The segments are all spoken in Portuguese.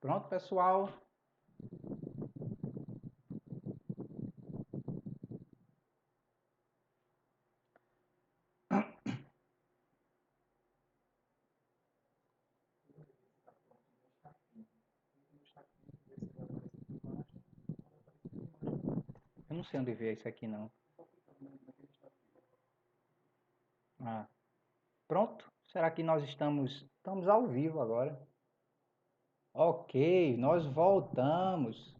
Pronto, pessoal? Eu não sei onde ver isso aqui, não. Ah, pronto? Será que nós estamos ao vivo agora? Ok, nós voltamos.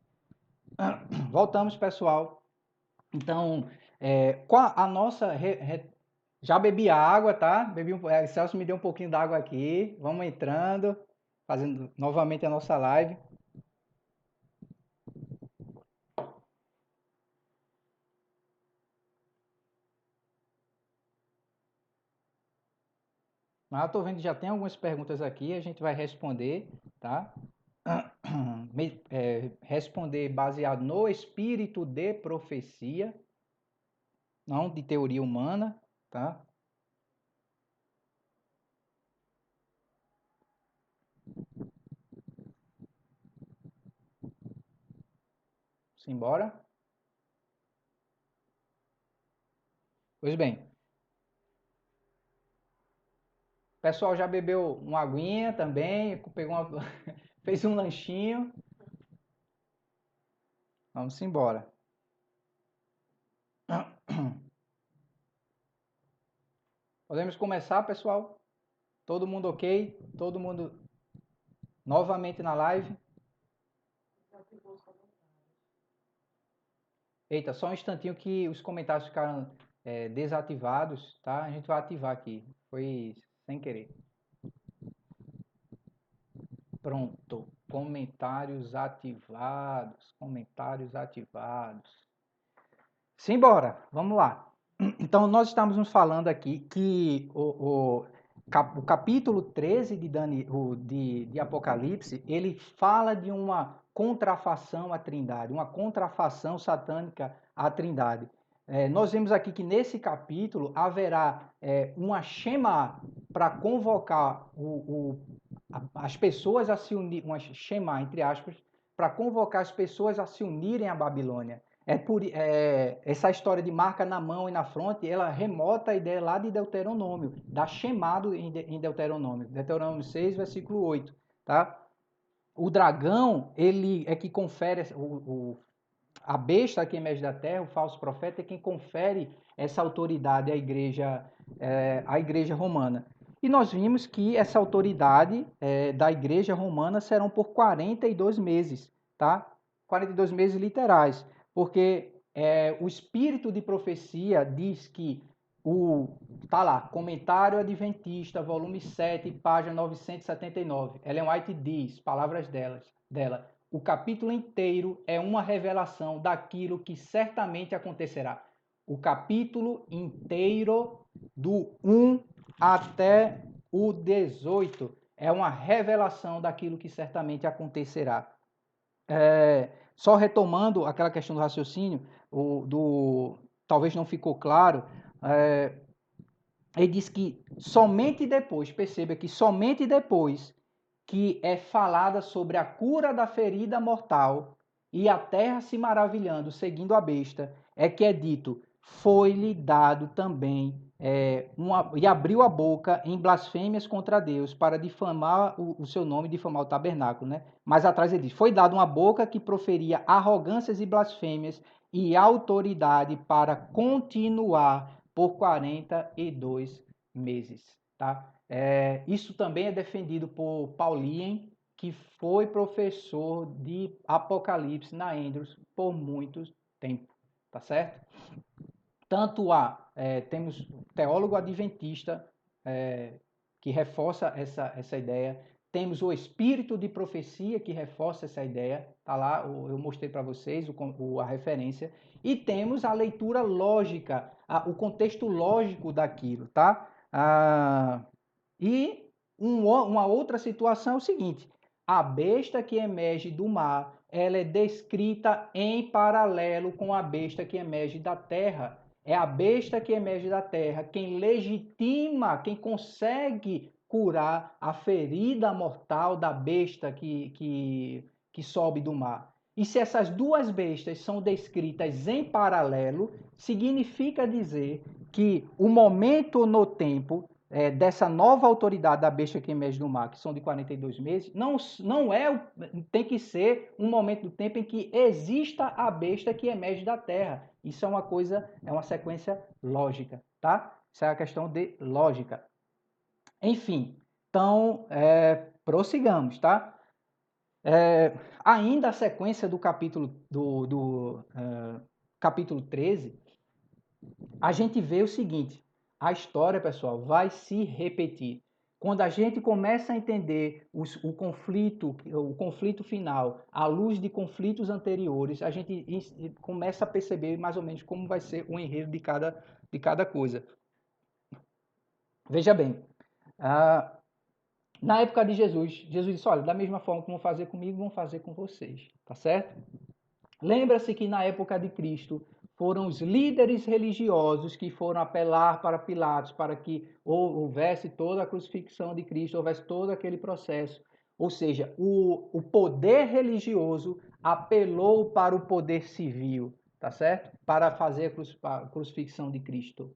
Voltamos, pessoal. Então, qual a nossa. Já bebi água, tá? Celso me deu um pouquinho d'água aqui. Vamos entrando, fazendo novamente a nossa live. Mas eu tô vendo que já tem algumas perguntas aqui, a gente vai responder, tá? Responder baseado no espírito de profecia, não de teoria humana, tá? Simbora? Pois bem, o pessoal já bebeu uma aguinha também, fez um lanchinho. Vamos embora. Podemos começar, pessoal? Todo mundo ok? Todo mundo novamente na live? Eita, só um instantinho que os comentários ficaram desativados, tá? A gente vai ativar aqui. Foi sem querer. Pronto. Comentários ativados. Comentários ativados. Simbora, vamos lá. Então, nós estamos nos falando aqui que o capítulo 13 de Apocalipse, ele fala de uma contrafação à Trindade, uma contrafação satânica à Trindade. Nós vemos aqui que nesse capítulo haverá uma shema para convocar as pessoas a se unir, uma shema, entre aspas, para convocar as pessoas a se unirem à Babilônia. Essa história de marca na mão e na fronte, ela remota a ideia lá de Deuteronômio, da chamado em Deuteronômio. Deuteronômio 6, versículo 8. Tá? O dragão, ele é que confere, a besta que emerge da terra, o falso profeta, é quem confere essa autoridade à igreja romana. E nós vimos que essa autoridade da igreja romana serão por 42 meses, tá? 42 meses literais, porque o espírito de profecia diz que tá lá, Comentário Adventista, volume 7, página 979. Ellen White diz, palavras dela, o capítulo inteiro é uma revelação daquilo que certamente acontecerá. O capítulo inteiro, do 1 até o 18, é uma revelação daquilo que certamente acontecerá. Só retomando aquela questão do raciocínio, talvez não ficou claro, ele diz que somente depois, perceba que somente depois que é falada sobre a cura da ferida mortal e a terra se maravilhando, seguindo a besta, é que é dito, foi-lhe dado também e abriu a boca em blasfêmias contra Deus para difamar o seu nome, difamar o tabernáculo, né? Mas atrás ele diz, foi dado uma boca que proferia arrogâncias e blasfêmias e autoridade para continuar por 42 meses, tá? Isso também é defendido por Paulien, que foi professor de Apocalipse na Andrews por muito tempo, tá certo? Temos teólogo adventista que reforça essa ideia, temos o espírito de profecia que reforça essa ideia, tá lá, eu mostrei para vocês a referência, e temos a leitura lógica, o contexto lógico daquilo, tá? E uma outra situação é o seguinte, a besta que emerge do mar, ela é descrita em paralelo com a besta que emerge da terra. É a besta que emerge da terra quem legitima, quem consegue curar a ferida mortal da besta que sobe do mar. E se essas duas bestas são descritas em paralelo, significa dizer que o momento no tempo dessa nova autoridade da besta que emerge do mar, que são de 42 meses, tem que ser um momento do tempo em que exista a besta que emerge da terra. Isso é uma sequência lógica, tá? Isso é a questão de lógica. Enfim, então, prossigamos, tá? Ainda a sequência do capítulo 13, a gente vê o seguinte: a história, pessoal, vai se repetir. Quando a gente começa a entender o conflito final, à luz de conflitos anteriores, a gente começa a perceber mais ou menos como vai ser o enredo de cada coisa. Veja bem, na época de Jesus disse: olha, da mesma forma que vão fazer comigo, vão fazer com vocês, tá certo? Lembra-se que na época de Cristo foram os líderes religiosos que foram apelar para Pilatos para que houvesse toda a crucifixão de Cristo, houvesse todo aquele processo. Ou seja, o poder religioso apelou para o poder civil, tá certo? Para fazer a crucifixão de Cristo,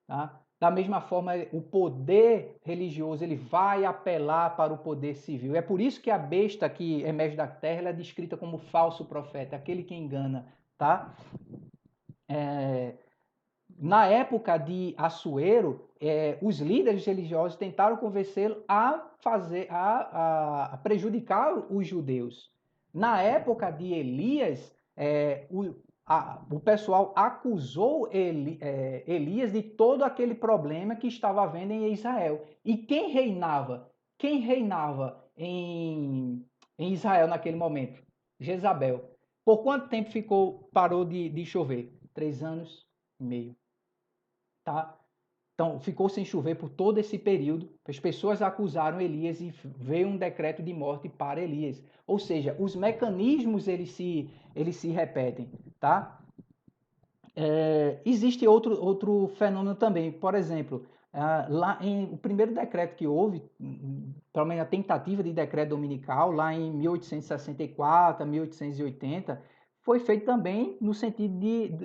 tá? Da mesma forma, o poder religioso ele vai apelar para o poder civil. É por isso que a besta que emerge da terra ela é descrita como falso profeta, aquele que engana, tá? Na época de Assuero, os líderes religiosos tentaram convencê-lo a prejudicar os judeus. Na época de Elias, o pessoal acusou Elias de todo aquele problema que estava havendo em Israel. E quem reinava? Quem reinava em Israel naquele momento? Jezabel. Por quanto tempo parou de chover? 3 anos e meio. Tá? Então, ficou sem chover por todo esse período. As pessoas acusaram Elias e veio um decreto de morte para Elias. Ou seja, os mecanismos eles se repetem, tá? Existe outro fenômeno também. Por exemplo, o primeiro decreto que houve, pelo menos a tentativa de decreto dominical, lá em 1864, 1880, foi feito também no sentido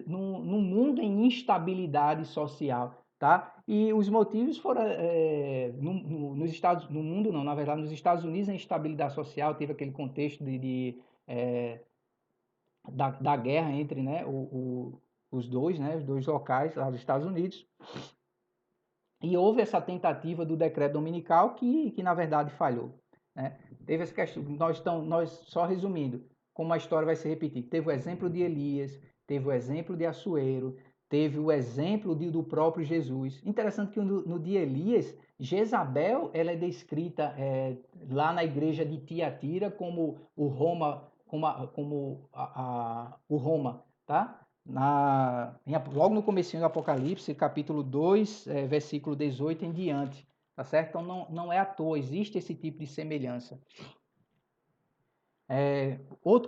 num mundo em instabilidade social, tá? E os motivos foram no mundo não, na verdade, nos Estados Unidos a instabilidade social teve aquele contexto da guerra entre, né, os dois locais lá dos Estados Unidos. E houve essa tentativa do decreto dominical que na verdade falhou, né? Teve essa questão, nós só resumindo, como a história vai se repetir, teve o exemplo de Elias, teve o exemplo de Assuero, teve o exemplo do próprio Jesus. Interessante que no de Elias, Jezabel ela é descrita lá na igreja de Tiatira como o Roma, o Roma, tá? Logo no comecinho do Apocalipse, capítulo 2, versículo 18 em diante, tá certo? Então não é à toa, existe esse tipo de semelhança.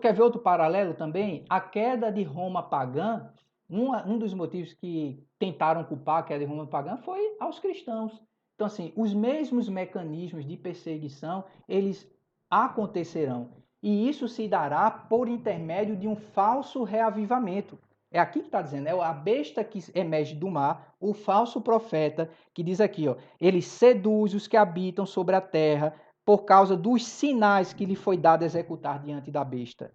Quer ver outro paralelo também? A queda de Roma pagã, um dos motivos que tentaram culpar a queda de Roma pagã foi aos cristãos. Então, assim, os mesmos mecanismos de perseguição, eles acontecerão. E isso se dará por intermédio de um falso reavivamento. É aqui que está dizendo, é a besta que emerge do mar, o falso profeta, que diz aqui, ó, ele seduz os que habitam sobre a terra por causa dos sinais que lhe foi dado executar diante da besta.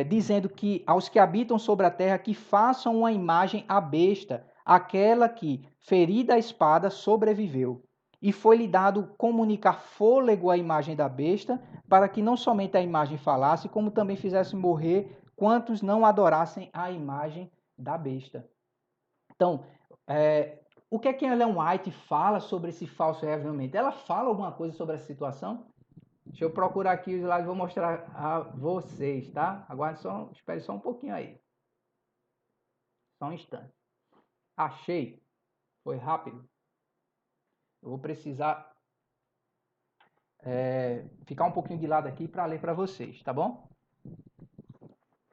Dizendo que aos que habitam sobre a terra que façam uma imagem à besta, aquela que, ferida a espada, sobreviveu. E foi-lhe dado comunicar fôlego à imagem da besta, para que não somente a imagem falasse, como também fizesse morrer quantos não adorassem a imagem da besta. Então, o que é que Ellen White fala sobre esse falso reavivamento? Ela fala alguma coisa sobre essa situação? Deixa eu procurar aqui os slides e vou mostrar a vocês, tá? Aguarde espere só um pouquinho aí. Só um instante. Achei. Foi rápido. Eu vou precisar ficar um pouquinho de lado aqui para ler para vocês, tá bom?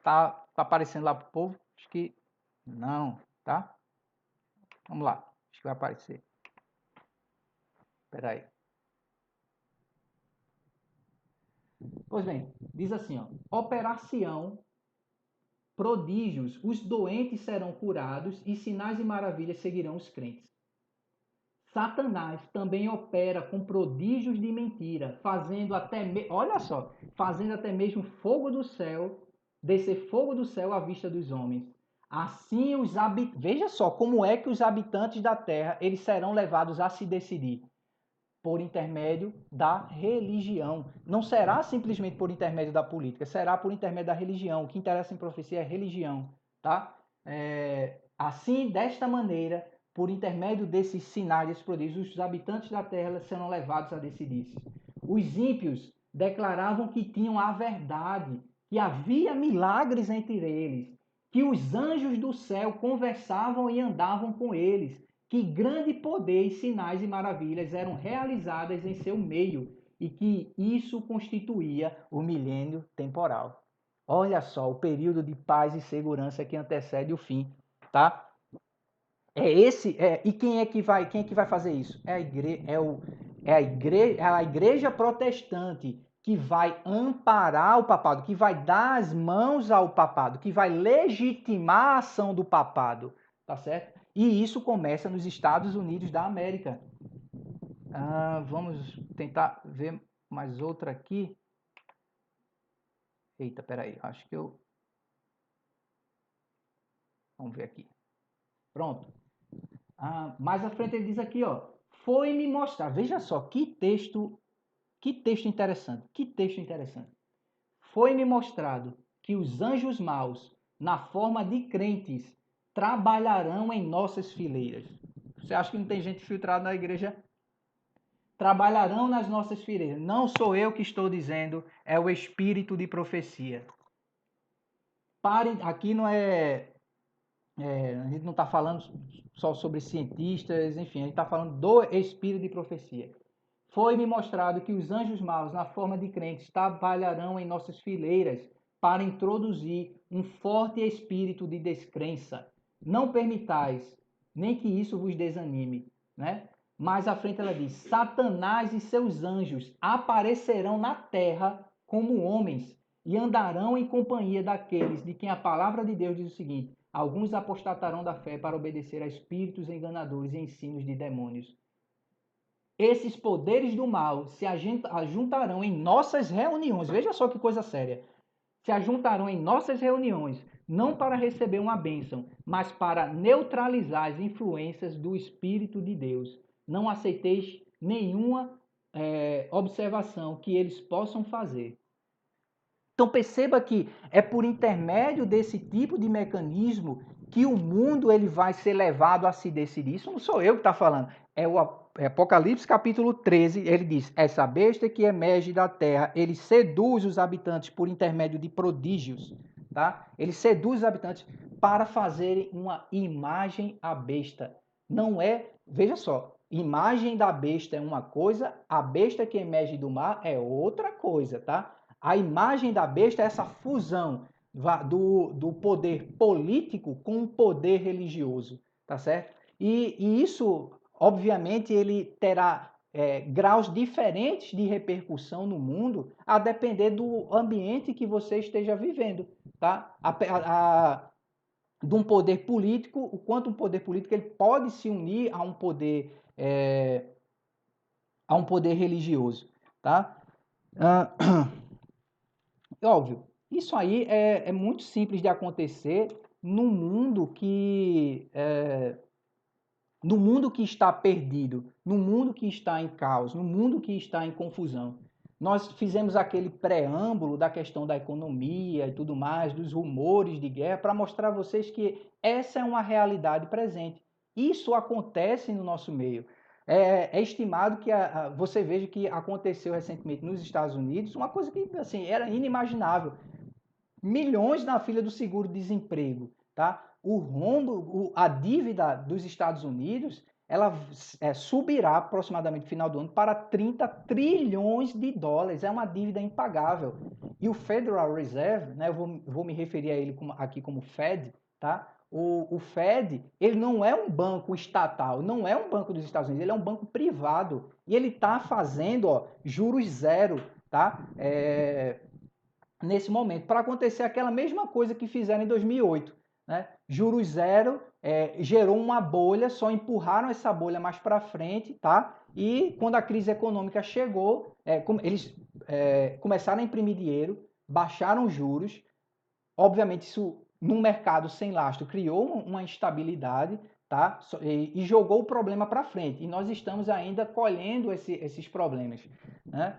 Tá aparecendo lá pro povo? Acho que não, tá? Vamos lá. Acho que vai aparecer. Espera aí. Pois bem, diz assim, ó, operação prodígios, os doentes serão curados e sinais e maravilhas seguirão os crentes. Satanás também opera com prodígios de mentira, olha só, fazendo até mesmo fogo do céu, descer fogo do céu à vista dos homens. Assim veja só como é que os habitantes da terra, eles serão levados a se decidir por intermédio da religião. Não será simplesmente por intermédio da política, será por intermédio da religião. O que interessa em profecia é religião, tá? Assim, desta maneira, por intermédio desses sinais, desses prodígios, os habitantes da terra serão levados a decidir-se. Os ímpios declaravam que tinham a verdade, que havia milagres entre eles, que os anjos do céu conversavam e andavam com eles, que grande poder e sinais e maravilhas eram realizadas em seu meio e que isso constituía o milênio temporal. Olha só o período de paz e segurança que antecede o fim, tá? E quem é que vai fazer isso? É a igreja protestante que vai amparar o papado, que vai dar as mãos ao papado, que vai legitimar a ação do papado, tá certo? E isso começa nos Estados Unidos da América. Vamos tentar ver mais outra aqui. Eita, peraí, acho que eu... Vamos ver aqui. Pronto. Mais à frente ele diz aqui, ó, foi-me mostrar. Veja só, que texto interessante, que texto interessante. Foi-me mostrado que os anjos maus, na forma de crentes, trabalharão em nossas fileiras. Você acha que não tem gente filtrada na igreja? Trabalharão nas nossas fileiras. Não sou eu que estou dizendo, é o espírito de profecia. Aqui não a gente não está falando só sobre cientistas, enfim, a gente está falando do espírito de profecia. Foi-me mostrado que os anjos maus, na forma de crentes, trabalharão em nossas fileiras para introduzir um forte espírito de descrença. Não permitais, nem que isso vos desanime, né? Mais à frente ela diz: Satanás e seus anjos aparecerão na terra como homens e andarão em companhia daqueles de quem a palavra de Deus diz o seguinte: alguns apostatarão da fé para obedecer a espíritos enganadores e ensinos de demônios. Esses poderes do mal se ajuntarão em nossas reuniões. Veja só que coisa séria. Se ajuntarão em nossas reuniões, não para receber uma bênção, mas para neutralizar as influências do Espírito de Deus. Não aceiteis nenhuma observação que eles possam fazer. Então perceba que é por intermédio desse tipo de mecanismo que o mundo ele vai ser levado a se decidir. Isso não sou eu que está falando, é o Apocalipse capítulo 13, ele diz: essa besta que emerge da terra, ele seduz os habitantes por intermédio de prodígios, tá? Ele seduz os habitantes para fazerem uma imagem à besta. Não é, veja só, imagem da besta é uma coisa, a besta que emerge do mar é outra coisa, tá? A imagem da besta é essa fusão do poder político com o poder religioso, tá certo? E isso, obviamente, ele terá graus diferentes de repercussão no mundo a depender do ambiente que você esteja vivendo, tá? De um poder político, o quanto um poder político ele pode se unir a um poder religioso, tá? Óbvio, isso aí é muito simples de acontecer num mundo no mundo que está perdido, no mundo que está em caos, no mundo que está em confusão. Nós fizemos aquele preâmbulo da questão da economia e tudo mais, dos rumores de guerra, para mostrar a vocês que essa é uma realidade presente. Isso acontece no nosso meio. É estimado que você veja que aconteceu recentemente nos Estados Unidos, uma coisa que assim, era inimaginável. Milhões na fila do seguro-desemprego, tá? O rombo, a dívida dos Estados Unidos, ela subirá aproximadamente no final do ano para 30 trilhões de dólares. É uma dívida impagável. E o Federal Reserve, né, eu vou me referir a ele aqui como Fed, tá? O Fed, ele não é um banco estatal, não é um banco dos Estados Unidos, ele é um banco privado. E ele está fazendo juros zero tá? Nesse momento, para acontecer aquela mesma coisa que fizeram em 2008. Né? Juros zero gerou uma bolha, só empurraram essa bolha mais para frente, tá? E quando a crise econômica chegou, eles começaram a imprimir dinheiro, baixaram juros. Obviamente, isso num mercado sem lastro criou uma instabilidade, tá? E jogou o problema para frente. E nós estamos ainda colhendo esses problemas. Né?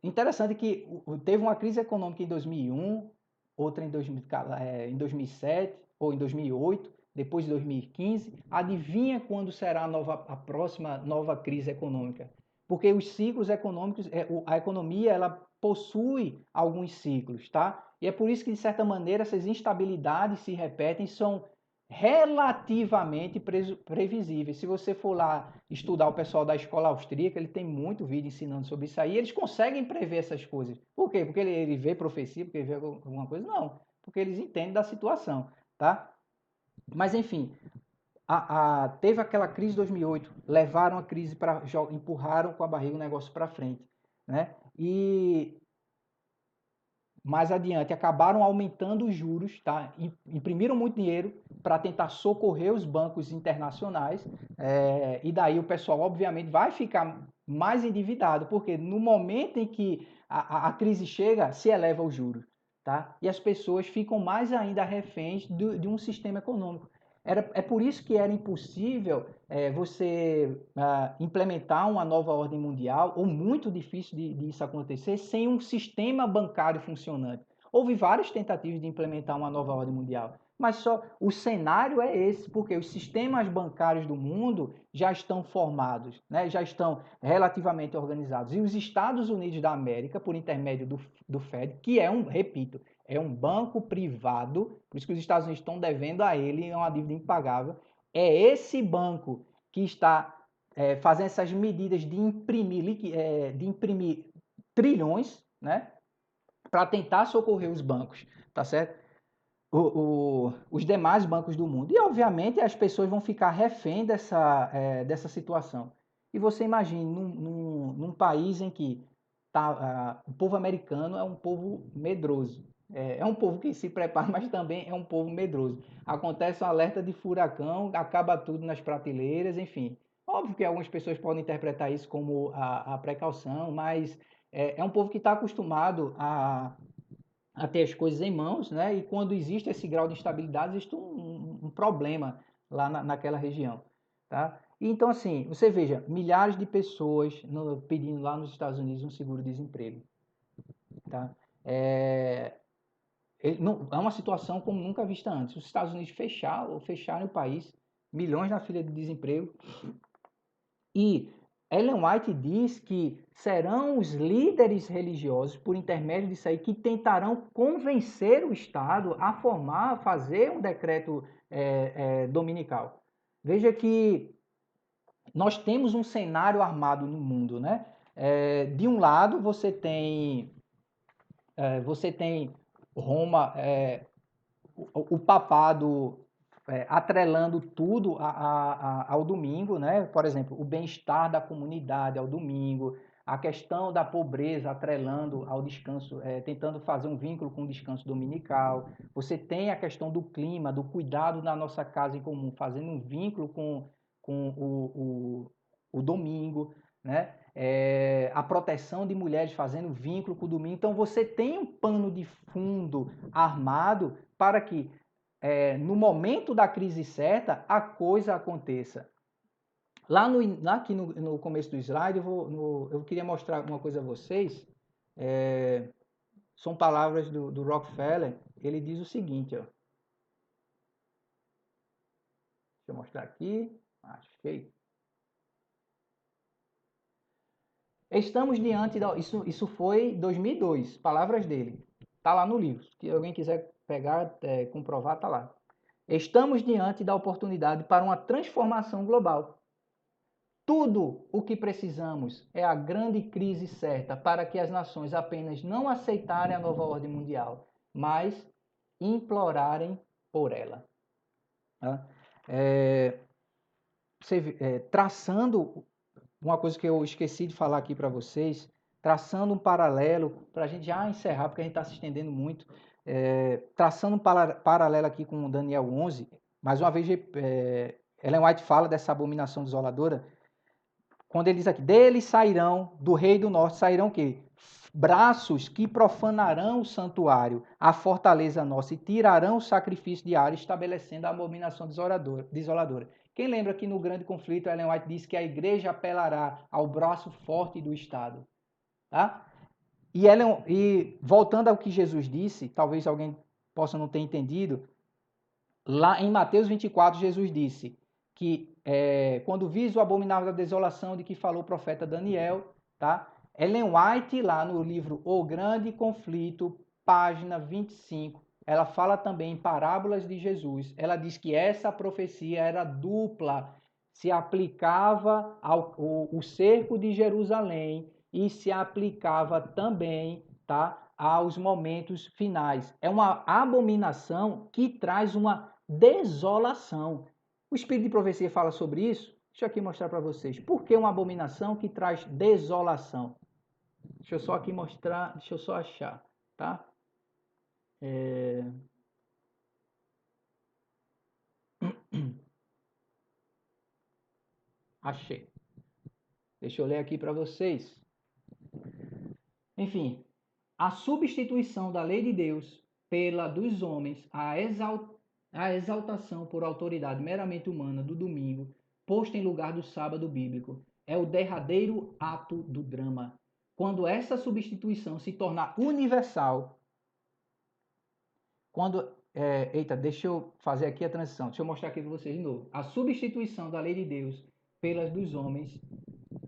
Interessante que teve uma crise econômica em 2001, outra em 2007 ou em 2008, depois de 2015. Adivinha quando será a próxima nova crise econômica? Porque os ciclos econômicos, a economia, ela possui alguns ciclos, tá? E é por isso que, de certa maneira, essas instabilidades se repetem, são relativamente previsíveis. Se você for lá estudar o pessoal da escola austríaca, ele tem muito vídeo ensinando sobre isso aí, eles conseguem prever essas coisas. Por quê? Porque ele vê profecia, porque ele vê alguma coisa? Não, porque eles entendem da situação, tá? Mas enfim, teve aquela crise de 2008, levaram a crise para empurraram com a barriga o negócio para frente, né? E mais adiante acabaram aumentando os juros, tá? Imprimiram muito dinheiro para tentar socorrer os bancos internacionais, e daí o pessoal obviamente vai ficar mais endividado, porque no momento em que a crise chega, se eleva o juros, tá? E as pessoas ficam mais ainda reféns de um sistema econômico. É por isso que era impossível você implementar uma nova ordem mundial, ou muito difícil de isso acontecer, sem um sistema bancário funcionante. Houve várias tentativas de implementar uma nova ordem mundial, mas só o cenário é esse, porque os sistemas bancários do mundo já estão formados, né? Já estão relativamente organizados. E os Estados Unidos da América, por intermédio do Fed, que repito, é um banco privado, por isso que os Estados Unidos estão devendo a ele, é uma dívida impagável. É esse banco que está fazendo essas medidas de imprimir trilhões, né, para tentar socorrer os bancos, tá certo? Os demais bancos do mundo. E, obviamente, as pessoas vão ficar refém dessa situação. E você imagine, num país em que o povo americano é um povo medroso. É um povo que se prepara, mas também é um povo medroso. Acontece um alerta de furacão, acaba tudo nas prateleiras, enfim. Óbvio que algumas pessoas podem interpretar isso como a precaução, mas é um povo que está acostumado a ter as coisas em mãos, né? E quando existe esse grau de instabilidade, existe um problema lá naquela região, tá? E então, assim, você veja, milhares de pessoas pedindo lá nos Estados Unidos um seguro-desemprego, tá? É uma situação como nunca vista antes. Os Estados Unidos fecharam o país, milhões na fila de desemprego, e Ellen White diz que serão os líderes religiosos, por intermédio disso aí, que tentarão convencer o Estado a fazer um decreto dominical. Veja que nós temos um cenário armado no mundo, né? De um lado, você tem Roma, o papado atrelando tudo ao domingo, né? Por exemplo, o bem-estar da comunidade ao domingo, a questão da pobreza atrelando ao descanso, tentando fazer um vínculo com o descanso dominical. Você tem a questão do clima, do cuidado na nossa casa em comum, fazendo um vínculo com o domingo, né? A proteção de mulheres fazendo vínculo com o domingo. Então você tem um pano de fundo armado para que no momento da crise certa, a coisa aconteça. Aqui no começo do slide, eu queria mostrar uma coisa a vocês. São palavras do Rockefeller. Ele diz o seguinte, ó. Deixa eu mostrar aqui. Achei. Estamos diante isso foi 2002, palavras dele. Está lá no livro. Se alguém quiser pegar, comprovar, está lá. Estamos diante da oportunidade para uma transformação global. Tudo o que precisamos é a grande crise certa para que as nações apenas não aceitarem a nova ordem mundial, mas implorarem por ela. Tá? Traçando uma coisa que eu esqueci de falar aqui para vocês, traçando um paralelo, para a gente já encerrar, porque a gente está se estendendo muito, traçando um paralelo aqui com Daniel 11, mais uma vez, Ellen White fala dessa abominação desoladora, quando ele diz aqui, deles sairão, do rei do norte, sairão o quê? Braços que profanarão o santuário, a fortaleza nossa, e tirarão o sacrifício diário, estabelecendo a abominação desoladora. Quem lembra que no grande conflito, Ellen White diz que a igreja apelará ao braço forte do Estado. Tá? E voltando ao que Jesus disse, talvez alguém possa não ter entendido, lá em Mateus 24, Jesus disse que quando vis o abominável da desolação de que falou o profeta Daniel, tá? Ellen White, lá no livro O Grande Conflito, página 25, ela fala também em parábolas de Jesus. Ela diz que essa profecia era dupla, se aplicava ao cerco de Jerusalém e se aplicava também, tá, aos momentos finais. É uma abominação que traz uma desolação. O Espírito de Profecia fala sobre isso. Deixa eu aqui mostrar para vocês. Por que uma abominação que traz desolação? Deixa eu só aqui mostrar, deixa eu só achar, tá? Achei. Deixa eu ler aqui para vocês. Enfim, a substituição da lei de Deus pela dos homens, a exaltação por autoridade meramente humana do domingo, posta em lugar do sábado bíblico, é o derradeiro ato do drama. Quando essa substituição se tornar universal, eita, deixa eu fazer aqui a transição, deixa eu mostrar aqui para vocês de novo. A substituição da lei de Deus pelas dos homens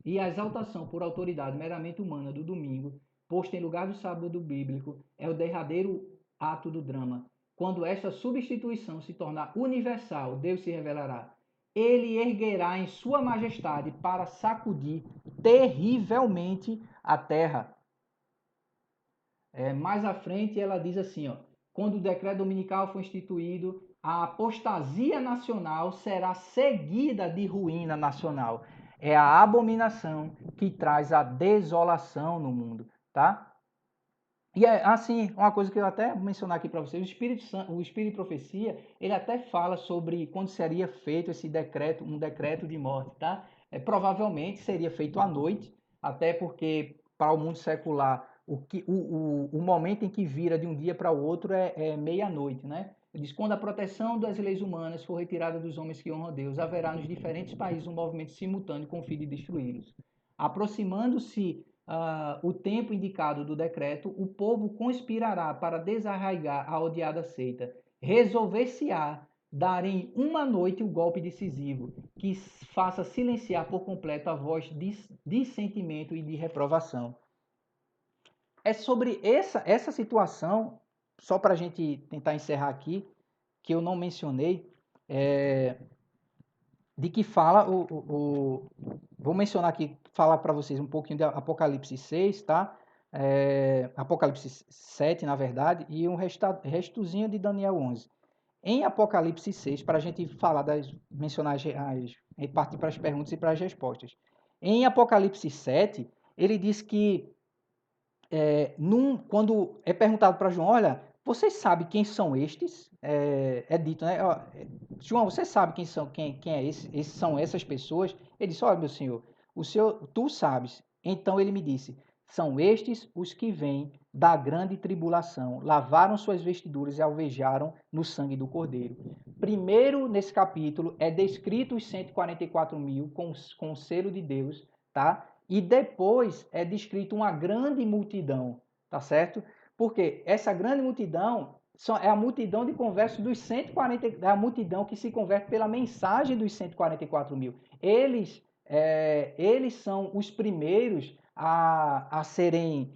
e a exaltação por autoridade meramente humana do domingo, posto em lugar do sábado bíblico, é o derradeiro ato do drama. Quando esta substituição se tornar universal, Deus se revelará. Ele erguerá em sua majestade para sacudir terrivelmente a terra. Mais à frente ela diz assim, ó, quando o decreto dominical for instituído, a apostasia nacional será seguida de ruína nacional. É a abominação que traz a desolação no mundo, tá? E assim, uma coisa que eu até vou mencionar aqui para vocês, o Espírito de Profecia, ele até fala sobre quando seria feito esse decreto, um decreto de morte, tá? Provavelmente seria feito à noite, até porque para o mundo secular o momento em que vira de um dia para o outro é meia-noite, né? Ele diz, quando a proteção das leis humanas for retirada dos homens que honram a Deus, haverá nos diferentes países um movimento simultâneo com o fim de destruí-los. Aproximando-se o tempo indicado do decreto, o povo conspirará para desarraigar a odiada seita. Resolver-se-á dar em uma noite o golpe decisivo, que faça silenciar por completo a voz de dissentimento e de reprovação. É sobre essa situação, só para a gente tentar encerrar aqui, que eu não mencionei, de que fala vou mencionar aqui, falar para vocês um pouquinho de Apocalipse 6, tá? Apocalipse 7, na verdade, e um restozinho de Daniel 11. Em Apocalipse 6, para a gente falar mencionar e partir para as perguntas e para as respostas. Em Apocalipse 7, ele diz que quando é perguntado para João, olha, você sabe quem são estes? Dito, né? João, você sabe quem é esse? Esses são essas pessoas? Ele disse, olha, meu senhor, tu sabes. Então ele me disse, são estes os que vêm da grande tribulação, lavaram suas vestiduras e alvejaram no sangue do Cordeiro. Primeiro, nesse capítulo, é descrito os 144 mil com o selo de Deus, tá? E depois é descrito uma grande multidão, tá certo? Porque essa grande multidão é a multidão de conversos dos 140, é a multidão que se converte pela mensagem dos 144 mil. Eles são os primeiros a serem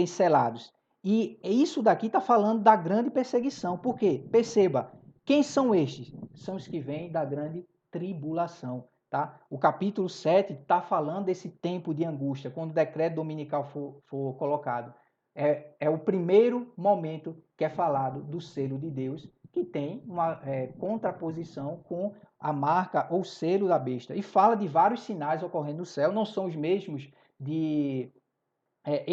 selados. E isso daqui está falando da grande perseguição. Por quê? Perceba, quem são estes? São os que vêm da grande tribulação. Tá? O capítulo 7 está falando desse tempo de angústia, quando o decreto dominical for colocado. É o primeiro momento que é falado do selo de Deus, que tem uma contraposição com a marca ou selo da besta. E fala de vários sinais ocorrendo no céu, não são os mesmos de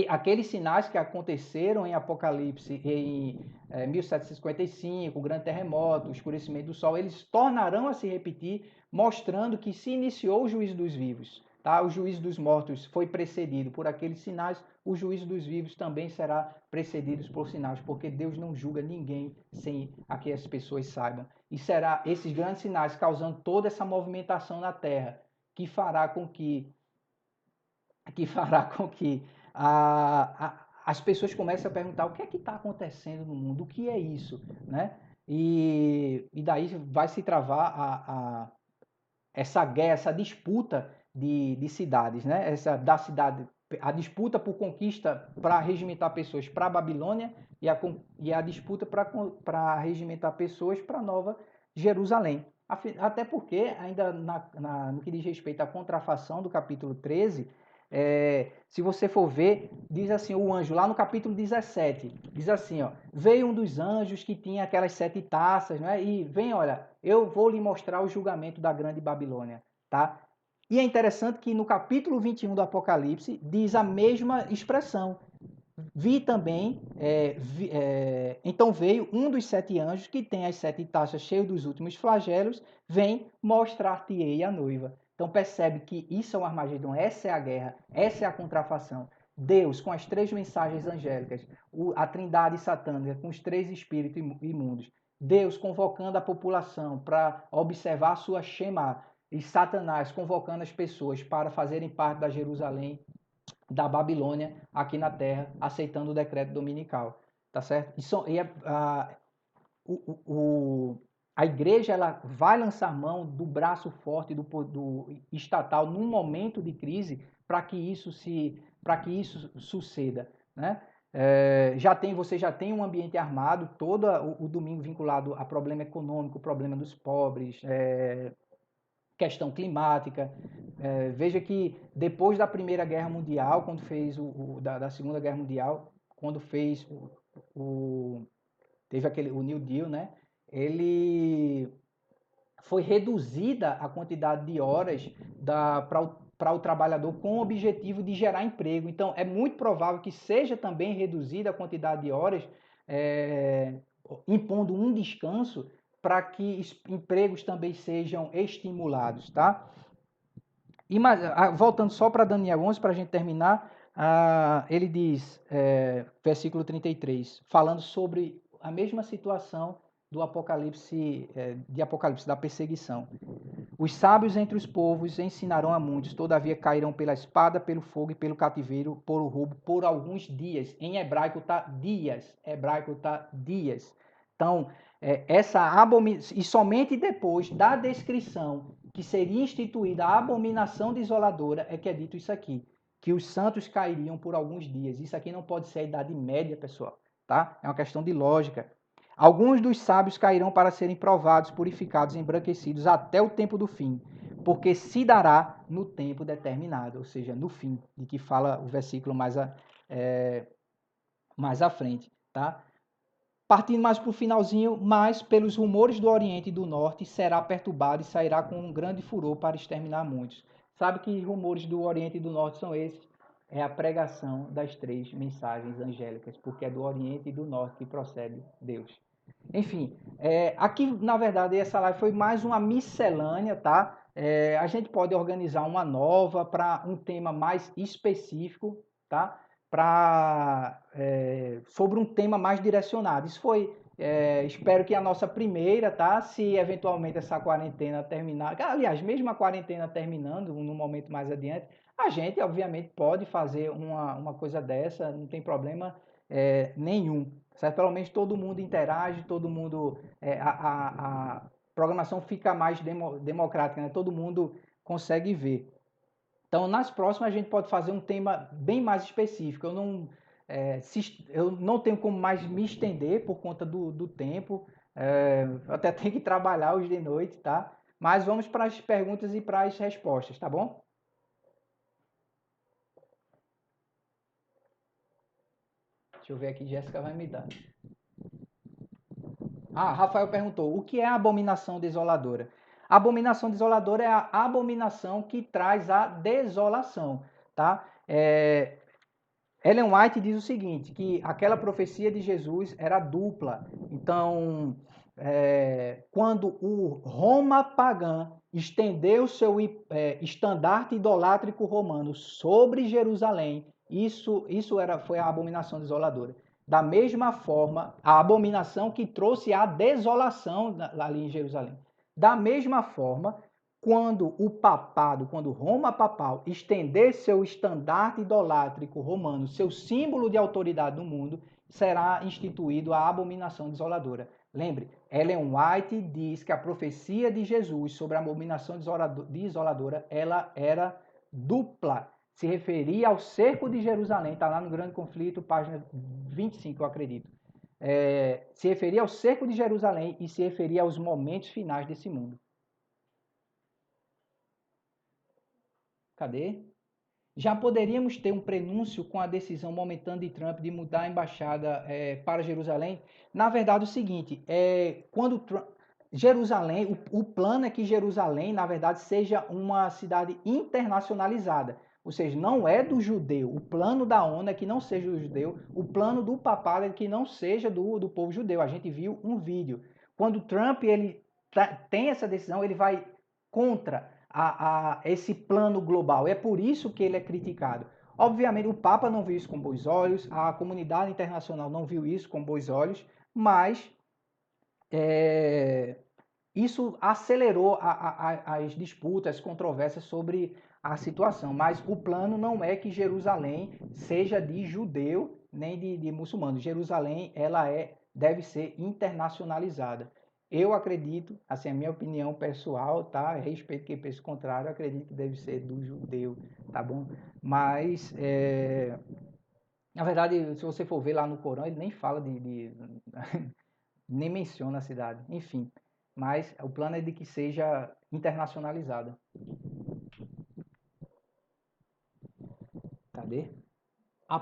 aqueles sinais que aconteceram em Apocalipse em 1755, o grande terremoto, o escurecimento do sol, eles tornarão a se repetir, mostrando que se iniciou o juízo dos vivos. Tá? O juízo dos mortos foi precedido por aqueles sinais, o juízo dos vivos também será precedido por sinais, porque Deus não julga ninguém sem que as pessoas saibam. E será esses grandes sinais causando toda essa movimentação na terra que fará com que as pessoas começam a perguntar o que é que está acontecendo no mundo, o que é isso, né? E daí vai se travar essa guerra, essa disputa de cidades, né? Da cidade, a disputa por conquista para regimentar pessoas para a Babilônia e a disputa para regimentar pessoas para Nova Jerusalém. Até porque, ainda no que diz respeito à contrafação do capítulo 13, se você for ver, diz assim, o anjo, lá no capítulo 17, diz assim, ó, veio um dos anjos que tinha aquelas 7 taças, né? E vem, olha, eu vou lhe mostrar o julgamento da grande Babilônia, tá? E é interessante que no capítulo 21 do Apocalipse diz a mesma expressão. Vi também, então veio um dos 7 anjos que tem as 7 taças cheias dos últimos flagelos, vem mostrar-te-ei a noiva. Então percebe que isso é o Armagedon, essa é a guerra, essa é a contrafação. Deus, com as 3 mensagens angélicas, a trindade satânica, com os 3 espíritos imundos, Deus convocando a população para observar a sua Shema, e Satanás convocando as pessoas para fazerem parte da Jerusalém da Babilônia aqui na Terra, aceitando o decreto dominical, tá certo? A igreja ela vai lançar mão do braço forte do estatal num momento de crise para que isso suceda, né? Você já tem um ambiente armado todo o domingo vinculado a problema econômico, problema dos pobres, questão climática. Veja que depois da Primeira Guerra Mundial, quando fez da Segunda Guerra Mundial, quando fez teve o New Deal, né? Ele foi reduzida a quantidade de horas para o trabalhador com o objetivo de gerar emprego. Então, é muito provável que seja também reduzida a quantidade de horas, impondo um descanso para que empregos também sejam estimulados, tá? E, voltando só para Daniel 11, para a gente terminar, ele diz, versículo 33, falando sobre a mesma situação do Apocalipse, de Apocalipse, da perseguição. Os sábios entre os povos ensinarão a muitos, todavia cairão pela espada, pelo fogo e pelo cativeiro, por o roubo, por alguns dias. Em hebraico está dias. Dias. Então, e somente depois da descrição que seria instituída a abominação desoladora é que é dito isso aqui, que os santos cairiam por alguns dias. Isso aqui não pode ser a Idade Média, pessoal, tá? É uma questão de lógica. Alguns dos sábios cairão para serem provados, purificados, embranquecidos até o tempo do fim, porque se dará no tempo determinado, ou seja, no fim, de que fala o versículo mais à frente, tá? Partindo mais para o finalzinho, mas pelos rumores do Oriente e do Norte será perturbado e sairá com um grande furor para exterminar muitos. Sabe que rumores do Oriente e do Norte são esses? É a pregação das 3 mensagens angélicas, porque é do Oriente e do Norte que procede Deus. Enfim, aqui na verdade essa live foi mais uma miscelânea, tá? A gente pode organizar uma nova para um tema mais específico, tá? Sobre um tema mais direcionado. Isso foi, espero que a nossa primeira, tá? Se eventualmente essa quarentena terminar, aliás, mesmo a quarentena terminando, num momento mais adiante, a gente obviamente pode fazer uma coisa dessa, não tem problema nenhum. Certo? Pelo menos todo mundo interage, todo mundo. A programação fica mais democrática, né? Todo mundo consegue ver. Então, nas próximas, a gente pode fazer um tema bem mais específico. Eu não tenho como mais me estender por conta do tempo. Eu até tenho que trabalhar hoje de noite, tá? Mas vamos para as perguntas e para as respostas, tá bom? Deixa eu ver aqui, Jéssica vai me dar. Rafael perguntou, o que é a abominação desoladora? A abominação desoladora é a abominação que traz a desolação, tá? Ellen White diz o seguinte, que aquela profecia de Jesus era dupla. Então, quando o Roma pagã estendeu seu estandarte idolátrico romano sobre Jerusalém, foi a abominação desoladora. Da mesma forma, a abominação que trouxe a desolação ali em Jerusalém. Da mesma forma, quando Roma papal estender seu estandarte idolátrico romano, seu símbolo de autoridade no mundo, será instituído a abominação desoladora. Lembre, Ellen White diz que a profecia de Jesus sobre a abominação desoladora, ela era dupla. Se referia ao cerco de Jerusalém, está lá no Grande Conflito, página 25, eu acredito. Se referia ao cerco de Jerusalém e se referia aos momentos finais desse mundo. Cadê? Já poderíamos ter um prenúncio com a decisão momentânea de Trump de mudar a embaixada para Jerusalém? Na verdade, é o seguinte, quando Jerusalém, o plano é que Jerusalém, na verdade, seja uma cidade internacionalizada. Ou seja, não é do judeu. O plano da ONU é que não seja do judeu. O plano do papado é que não seja do povo judeu. A gente viu um vídeo. Quando Trump ele tem essa decisão, ele vai contra esse plano global. É por isso que ele é criticado. Obviamente, o Papa não viu isso com bons olhos, a comunidade internacional não viu isso com bons olhos, mas isso acelerou as disputas, as controvérsias sobre a situação. Mas o plano não é que Jerusalém seja de judeu nem de muçulmano. Jerusalém deve ser internacionalizada. Eu acredito, assim, a minha opinião pessoal, tá? Respeito quem pensa o contrário, eu acredito que deve ser do judeu, tá bom? Mas, na verdade, se você for ver lá no Corão, ele nem fala nem menciona a cidade. Enfim, mas o plano é de que seja internacionalizada. Cadê?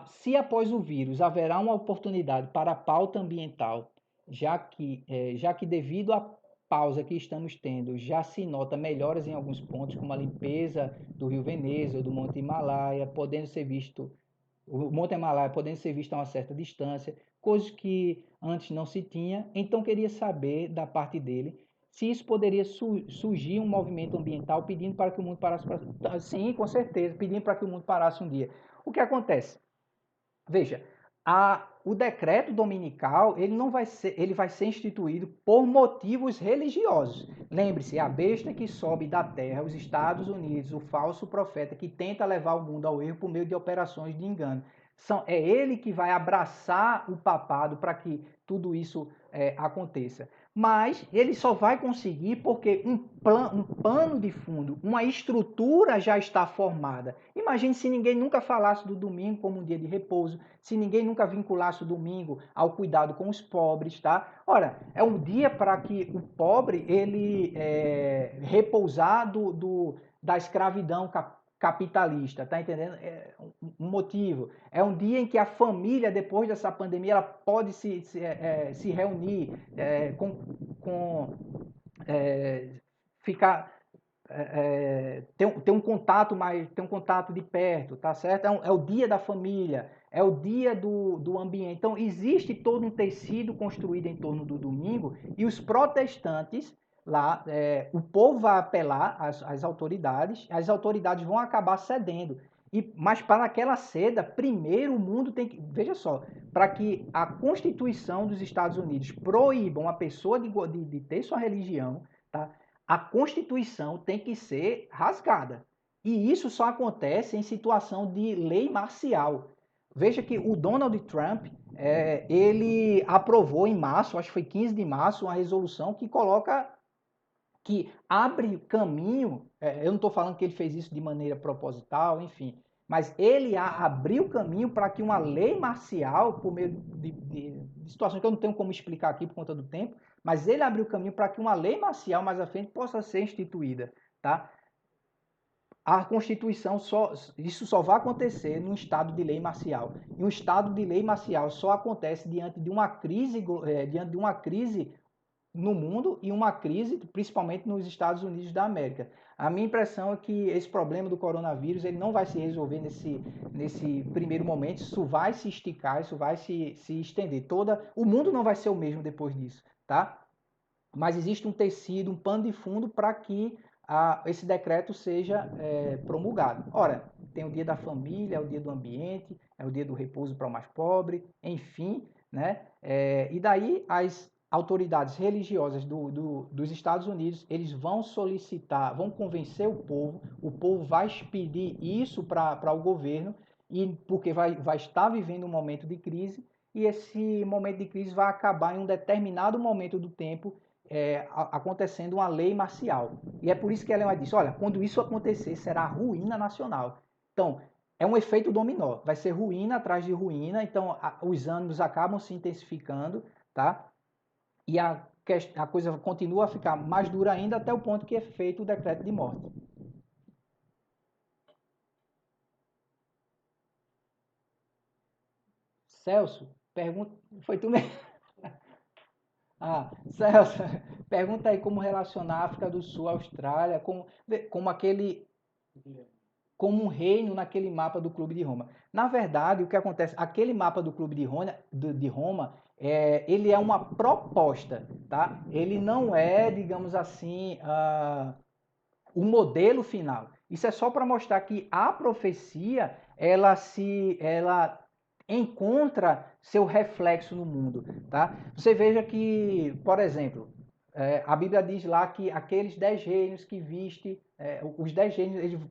Se após o vírus haverá uma oportunidade para a pauta ambiental, já que devido à pausa que estamos tendo, já se nota melhoras em alguns pontos, como a limpeza do Rio Veneza ou do Monte Himalaia, o Monte Himalaia podendo ser visto a uma certa distância, coisas que antes não se tinha. Então queria saber da parte dele se isso poderia surgir um movimento ambiental pedindo para que o mundo parasse. Sim, com certeza, pedindo para que o mundo parasse um dia. O que acontece? Veja, o decreto dominical ele vai ser instituído por motivos religiosos. Lembre-se, a besta que sobe da terra, os Estados Unidos, o falso profeta que tenta levar o mundo ao erro por meio de operações de engano. É ele que vai abraçar o papado para que tudo isso aconteça. Mas ele só vai conseguir porque um pano de fundo, uma estrutura já está formada. Imagine se ninguém nunca falasse do domingo como um dia de repouso, se ninguém nunca vinculasse o domingo ao cuidado com os pobres, tá? Ora, é um dia para que o pobre ele repousar da escravidão capitalista, tá entendendo? É um motivo. É um dia em que a família, depois dessa pandemia, ela pode se reunir, ficar ter um contato ter um contato de perto, tá certo? É o dia da família, é o dia do ambiente. Então existe todo um tecido construído em torno do domingo e os protestantes lá, o povo vai apelar às autoridades, as autoridades vão acabar cedendo. Mas para aquela ceda, primeiro o mundo tem que. Veja só, para que a Constituição dos Estados Unidos proíba uma pessoa de ter sua religião, tá? A Constituição tem que ser rasgada. E isso só acontece em situação de lei marcial. Veja que o Donald Trump, ele aprovou em março, acho que foi 15 de março, uma resolução que abre caminho, eu não estou falando que ele fez isso de maneira proposital, enfim, mas ele abriu caminho para que uma lei marcial, por meio de situações que eu não tenho como explicar aqui por conta do tempo, mas ele abriu caminho para que uma lei marcial mais à frente possa ser instituída, tá? A Constituição isso só vai acontecer num estado de lei marcial. E um estado de lei marcial só acontece diante de uma crise no mundo e uma crise, principalmente nos Estados Unidos da América. A minha impressão é que esse problema do coronavírus ele não vai se resolver nesse primeiro momento, isso vai se esticar, isso vai se estender. O mundo não vai ser o mesmo depois disso, tá? Mas existe um tecido, um pano de fundo para que esse decreto seja promulgado. Ora, tem o dia da família, é o dia do ambiente, é o dia do repouso para o mais pobre, enfim, né? E daí as autoridades religiosas dos Estados Unidos, eles vão solicitar, vão convencer o povo vai pedir isso para o governo, e porque vai estar vivendo um momento de crise, e esse momento de crise vai acabar em um determinado momento do tempo acontecendo uma lei marcial. E é por isso que Ellen White disse, olha, quando isso acontecer, será ruína nacional. Então, é um efeito dominó. Vai ser ruína atrás de ruína, então os ânimos acabam se intensificando, tá? E a coisa continua a ficar mais dura ainda até o ponto que é feito o decreto de morte. Celso, pergunta... Foi tu mesmo? Ah, Celso, pergunta aí como relacionar a África do Sul, a Austrália, como aquele como um reino naquele mapa do Clube de Roma. Na verdade, o que acontece, aquele mapa do Clube de Roma, ele é uma proposta, tá? Ele não é, digamos assim, o modelo final. Isso é só para mostrar que a profecia, ela encontra seu reflexo no mundo, tá? Você veja que, por exemplo, a Bíblia diz lá que aqueles 10 reinos que viste, os 10 reinos, eles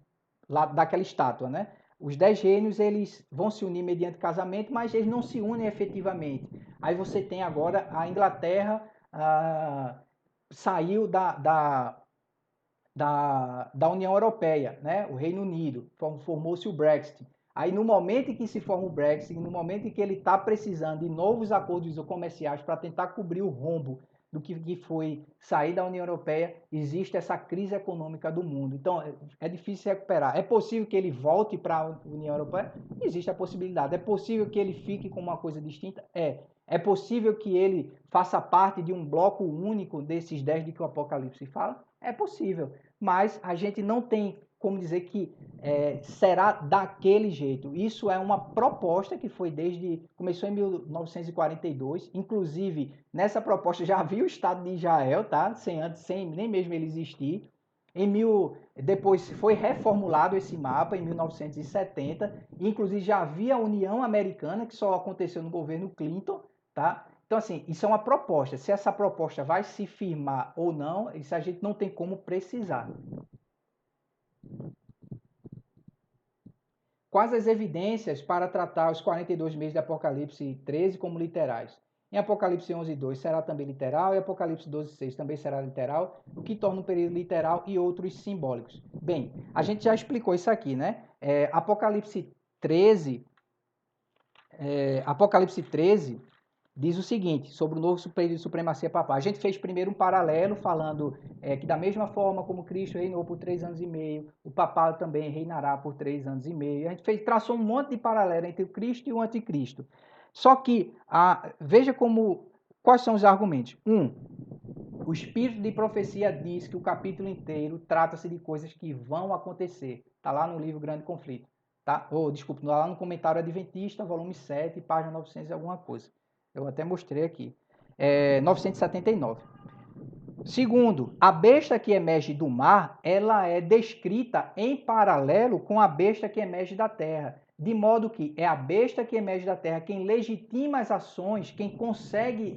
lá daquela estátua, né? Os 10 gênios, eles vão se unir mediante casamento, mas eles não se unem efetivamente. Aí você tem agora a Inglaterra saiu da União Europeia, né? O Reino Unido, formou-se o Brexit. Aí no momento em que se forma o Brexit, no momento em que ele está precisando de novos acordos comerciais para tentar cobrir o rombo do que foi sair da União Europeia, existe essa crise econômica do mundo. Então é difícil recuperar. É possível que ele volte para a União Europeia? Existe a possibilidade. É possível que ele fique com uma coisa distinta? É. É possível que ele faça parte de um bloco único desses 10 de que o Apocalipse fala? É possível, mas a gente não tem como dizer que será daquele jeito. Isso é uma proposta que foi começou em 1942, inclusive nessa proposta já havia o Estado de Israel, tá? Sem nem mesmo ele existir. Depois foi reformulado esse mapa em 1970, inclusive já havia a União Americana, que só aconteceu no governo Clinton, tá? Então, assim, isso é uma proposta. Se essa proposta vai se firmar ou não, isso a gente não tem como precisar. Quais as evidências para tratar os 42 meses de Apocalipse 13 como literais? Em Apocalipse 11:2 será também literal, e Apocalipse 12:6 também será literal, o que torna um período literal e outros simbólicos. Bem, a gente já explicou isso aqui, né? Apocalipse 13, Apocalipse 13 diz o seguinte, sobre o novo período de supremacia papal. A gente fez primeiro um paralelo falando que da mesma forma como Cristo reinou por 3 anos e meio, o papado também reinará por 3 anos e meio. A gente traçou um monte de paralelo entre o Cristo e o anticristo. Só que, veja quais são os argumentos. O espírito de profecia diz que o capítulo inteiro trata-se de coisas que vão acontecer. Está lá no livro Grande Conflito. Tá? Desculpe, lá no comentário Adventista, volume 7, página 900 e alguma coisa. Eu até mostrei aqui. 979. Segundo, a besta que emerge do mar, ela é descrita em paralelo com a besta que emerge da terra. De modo que é a besta que emerge da terra quem legitima as ações, quem consegue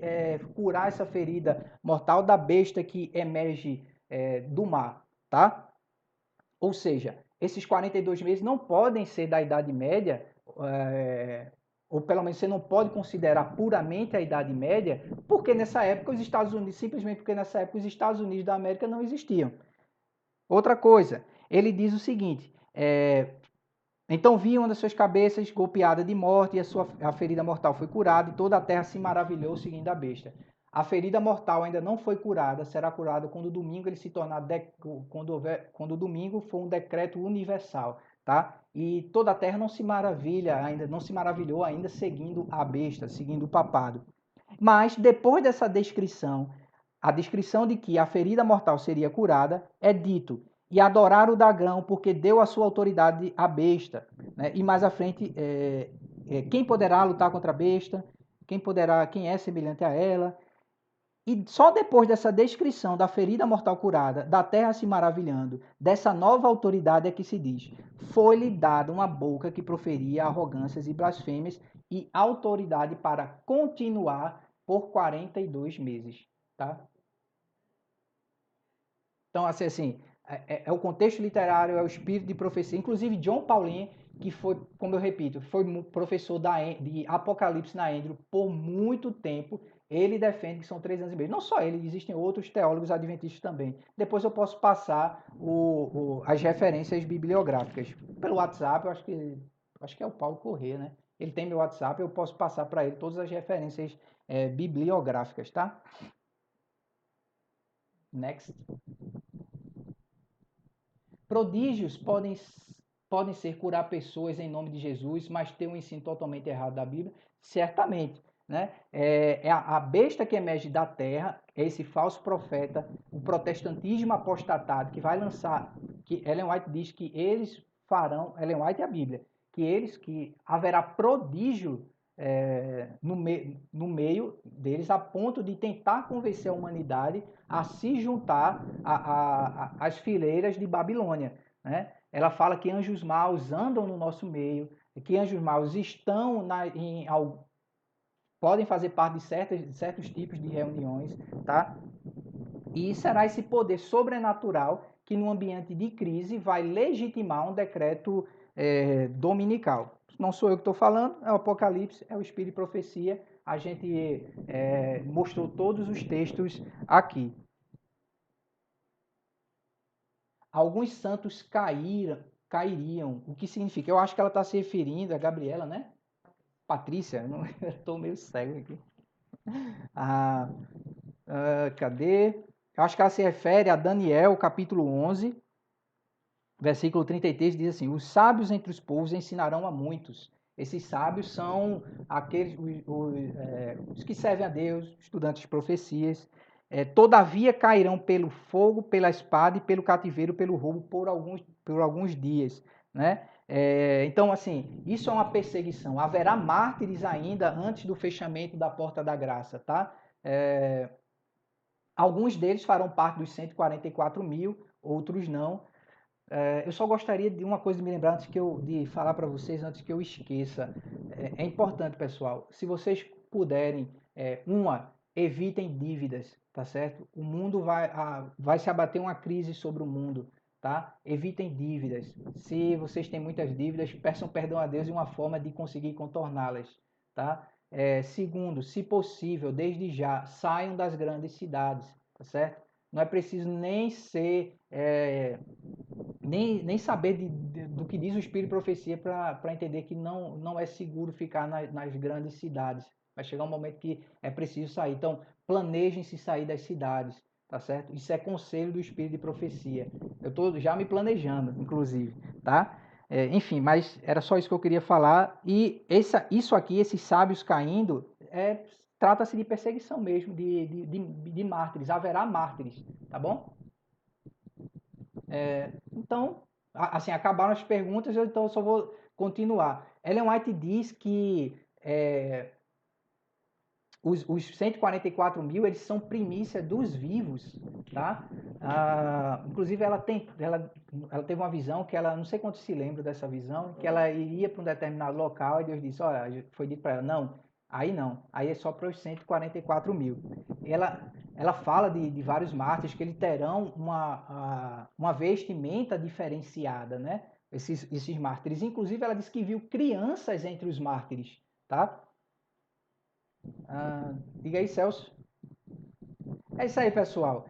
curar essa ferida mortal da besta que emerge do mar, tá? Ou seja, esses 42 meses não podem ser da Idade Média, ou pelo menos você não pode considerar puramente a Idade Média, porque nessa época os Estados Unidos, simplesmente porque nessa época os Estados Unidos da América não existiam. Outra coisa, ele diz o seguinte, então vi uma das suas cabeças golpeada de morte, e a ferida mortal foi curada, e toda a terra se maravilhou seguindo a besta. A ferida mortal ainda não foi curada, será curada quando o domingo ele se tornar quando o domingo for um decreto universal, tá? E toda a terra não se maravilhou ainda seguindo a besta, seguindo o papado. Mas depois dessa descrição a descrição de que a ferida mortal seria curada, é dito, e adorar o dragão, porque deu a sua autoridade à besta. Né? E mais à frente, quem poderá lutar contra a besta? Quem é semelhante a ela? E só depois dessa descrição da ferida mortal curada, da terra se maravilhando, dessa nova autoridade é que se diz: foi-lhe dada uma boca que proferia arrogâncias e blasfêmias e autoridade para continuar por 42 meses. Tá? Então, assim é o contexto literário, é o espírito de profecia. Inclusive, John Pauline, que foi, como eu repito, foi professor de Apocalipse na Andrew por muito tempo, ele defende que são 3 anos e meio. Não só ele, existem outros teólogos adventistas também. Depois eu posso passar as referências bibliográficas. Pelo WhatsApp, eu acho que é o Paulo Corrêa, né? Ele tem meu WhatsApp, eu posso passar para ele todas as referências bibliográficas, tá? Next. Prodígios podem ser curar pessoas em nome de Jesus, mas ter um ensino totalmente errado da Bíblia? Certamente. Né? É a besta que emerge da terra, é esse falso profeta, o protestantismo apostatado que vai lançar, que Ellen White diz que eles farão, Ellen White é a Bíblia, que haverá prodígio no meio deles, a ponto de tentar convencer a humanidade a se juntar às fileiras de Babilônia. Né? Ela fala que anjos maus andam no nosso meio, que anjos maus estão podem fazer parte de certos tipos de reuniões, tá? E será esse poder sobrenatural que, num ambiente de crise, vai legitimar um decreto dominical. Não sou eu que estou falando, é o Apocalipse, é o Espírito de Profecia. A gente mostrou todos os textos aqui. Alguns santos cairiam. O que significa? Eu acho que ela está se referindo a Gabriela, né? Patrícia, eu estou meio cego aqui. Cadê? Eu acho que ela se refere a Daniel, capítulo 11, versículo 33, diz assim: os sábios entre os povos ensinarão a muitos. Esses sábios são aqueles os que servem a Deus, estudantes de profecias. Todavia cairão pelo fogo, pela espada e pelo cativeiro, pelo roubo por alguns dias. Né? Então, assim, isso é uma perseguição. Haverá mártires ainda antes do fechamento da porta da graça. Tá? Alguns deles farão parte dos 144 mil, outros não. Eu só gostaria de uma coisa de me lembrar de falar para vocês, antes que eu esqueça. É importante, pessoal, se vocês puderem, evitem dívidas, tá certo? O mundo vai se abater uma crise sobre o mundo, tá? Evitem dívidas. Se vocês têm muitas dívidas, peçam perdão a Deus de uma forma de conseguir contorná-las, tá? Segundo, se possível, desde já, saiam das grandes cidades, tá certo? Não é preciso nem ser nem saber do que diz o Espírito de Profecia para entender que não é seguro ficar nas grandes cidades. Vai chegar um momento que é preciso sair. Então, planejem-se sair das cidades, tá certo? Isso é conselho do Espírito de Profecia. Eu estou já me planejando, inclusive, tá? Enfim, mas era só isso que eu queria falar. E isso aqui, esses sábios caindo, trata-se de perseguição mesmo, de mártires. Haverá mártires, tá bom? Então, assim, acabaram as perguntas, então eu só vou continuar. Ellen White diz que os 144 mil, eles são primícia dos vivos, tá? Inclusive, ela teve uma visão que ela, não sei quantos se lembram dessa visão, que ela iria para um determinado local e Deus disse, olha, foi dito para ela, não, aí é só para os 144 mil. Ela fala de vários mártires que eles terão uma vestimenta diferenciada, né? Esses mártires. Inclusive, ela diz que viu crianças entre os mártires, tá? Diga aí, Celso. É isso aí, pessoal.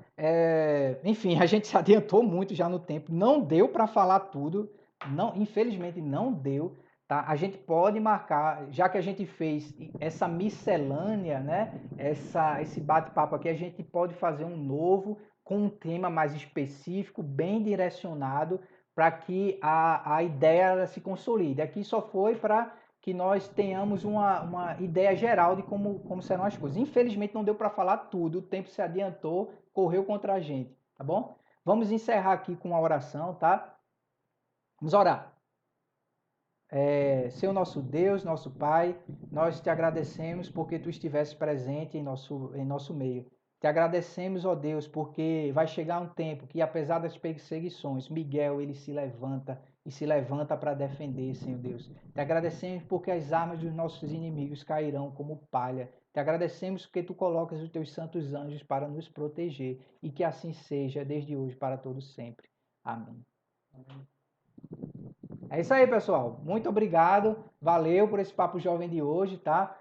Enfim, a gente se adiantou muito já no tempo. Não deu para falar tudo. Não, infelizmente não deu. Tá? A gente pode marcar, já que a gente fez essa miscelânea, né? Esse bate-papo aqui, a gente pode fazer um novo com um tema mais específico, bem direcionado, para que a ideia se consolide. Aqui só foi para que nós tenhamos uma ideia geral de como serão as coisas. Infelizmente não deu para falar tudo, o tempo se adiantou, correu contra a gente, tá bom? Vamos encerrar aqui com uma oração, tá? Vamos orar. Senhor nosso Deus, nosso Pai, nós te agradecemos porque tu estivesse presente em nosso meio. Te agradecemos, ó Deus, porque vai chegar um tempo que, apesar das perseguições, Miguel ele se levanta e se levanta para defender, Senhor Deus. Te agradecemos porque as armas dos nossos inimigos cairão como palha. Te agradecemos porque tu colocas os teus santos anjos para nos proteger e que assim seja desde hoje para todos sempre. Amém. É isso aí, pessoal. Muito obrigado. Valeu por esse papo jovem de hoje, tá?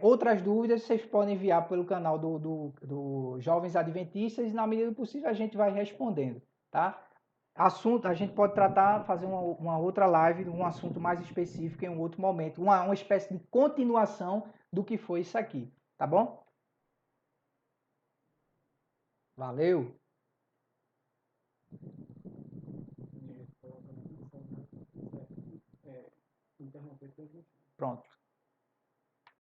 Outras dúvidas vocês podem enviar pelo canal do Jovens Adventistas e, na medida do possível, a gente vai respondendo, tá? Assunto, a gente pode tratar, fazer uma outra live, um assunto mais específico em um outro momento. Uma espécie de continuação do que foi isso aqui, tá bom? Valeu! Pronto.